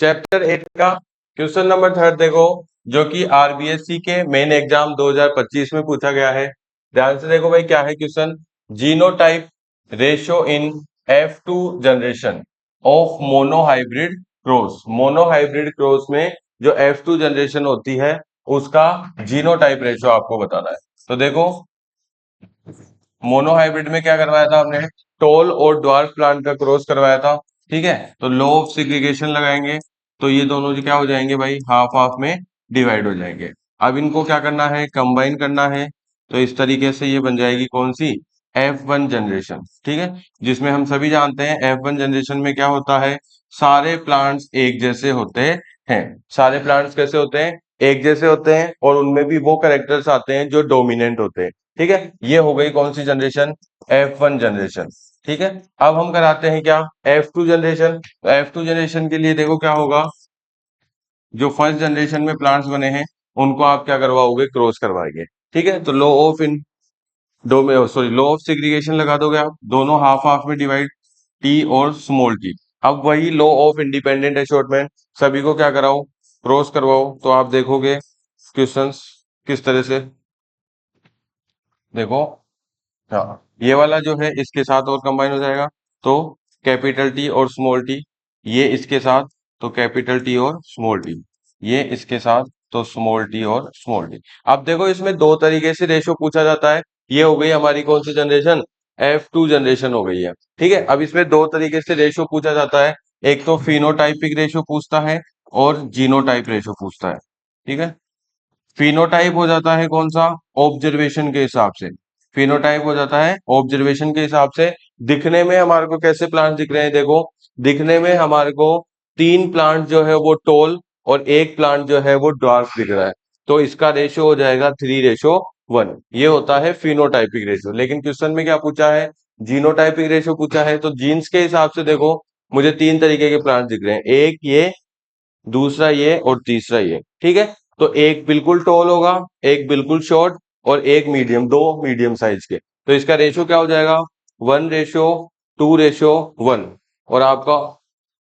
Chapter 8 का question number 3 देखो, जो कि आरबीएससी के मेन एग्जाम 2025 में पूछा गया है। ध्यान से देखो भाई, क्या है question. Genotype ratio in F2 generation of monohybrid cross. Monohybrid cross में जो F2 जनरेशन होती है उसका जीनोटाइप रेशियो आपको बताना है। तो देखो, मोनोहाइब्रिड में क्या करवाया था हमने, टॉल और ड्वार्फ प्लांट का क्रॉस करवाया था। ठीक है, तो लॉ ऑफ सेग्रीगेशन लगाएंगे तो ये दोनों जो क्या हो जाएंगे भाई, हाफ हाफ में डिवाइड हो जाएंगे। अब इनको क्या करना है, कंबाइन करना है। तो इस तरीके से ये बन जाएगी कौन सी, F1 जनरेशन। ठीक है, जिसमें हम सभी जानते हैं F1 जनरेशन में क्या होता है, सारे प्लांट्स एक जैसे होते हैं। सारे प्लांट्स कैसे होते हैं, एक जैसे होते हैं, और उनमें भी वो कैरेक्टर्स आते हैं जो डोमिनेंट होते हैं। ठीक है, ये हो गई कौन सी जनरेशन, F1 जनरेशन। ठीक है, अब हम कराते हैं क्या, F2 जनरेशन। तो F2 जनरेशन के लिए देखो क्या होगा, जो फर्स्ट जनरेशन में प्लांट्स बने हैं उनको आप क्या करवाओगे, क्रॉस करवाएंगे। ठीक है, तो लॉ ऑफ इन दो में, सॉरी, लॉ ऑफ सेग्रीगेशन लगा दोगे आप, दोनों हाफ हाफ में डिवाइड, टी और स्मॉल टी। अब वही लॉ ऑफ इंडिपेंडेंट अशॉर्टमेंट, सभी को क्या कराओ, क्रॉस करवाओ। तो आप देखोगे क्वेश्चंस किस तरह से, देखो, हाँ, ये वाला जो है इसके साथ और कंबाइन हो जाएगा, तो कैपिटल टी और स्मॉल टी, ये इसके साथ, तो कैपिटल टी और स्मॉल टी, ये इसके साथ, तो स्मॉल टी और स्मॉल टी। अब देखो, इसमें दो तरीके से रेशो पूछा जाता है। ये हो गई हमारी कौन सी जनरेशन, F2 जनरेशन हो गई है। ठीक है, अब इसमें दो तरीके से रेशो पूछा जाता है, एक तो फिनोटाइपिक रेशो पूछता है और जीनोटाइप रेशो पूछता है। ठीक है, फिनोटाइप हो जाता है कौन सा, ऑब्जर्वेशन के हिसाब से। फिनोटाइप हो जाता है ऑब्जर्वेशन के हिसाब से, दिखने में हमारे को कैसे प्लांट दिख रहे हैं, देखो, दिखने में हमारे को तीन प्लांट जो है वो टोल और एक प्लांट जो है वो ड्वार्फ दिख रहा है। तो इसका रेशो हो जाएगा 3:1। ये होता है फिनोटाइपिक रेशो। लेकिन क्वेश्चन में क्या पूछा है, जीनोटाइपिक रेशो पूछा है। तो जीन्स के हिसाब से देखो, मुझे तीन तरीके के प्लांट दिख रहे हैं, एक ये, दूसरा ये और तीसरा ये। ठीक है, तो एक बिल्कुल टॉल होगा, एक बिल्कुल शॉर्ट और एक मीडियम, दो मीडियम साइज के। तो इसका रेशियो क्या हो जाएगा, 1:2:1। और आपका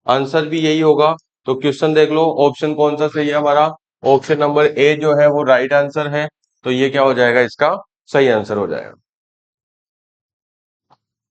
आंसर भी यही होगा। तो क्वेश्चन देख लो, ऑप्शन कौन सा सही है हमारा, ऑप्शन नंबर ए जो है वो राइट आंसर है। तो ये क्या हो जाएगा, इसका सही आंसर हो जाएगा।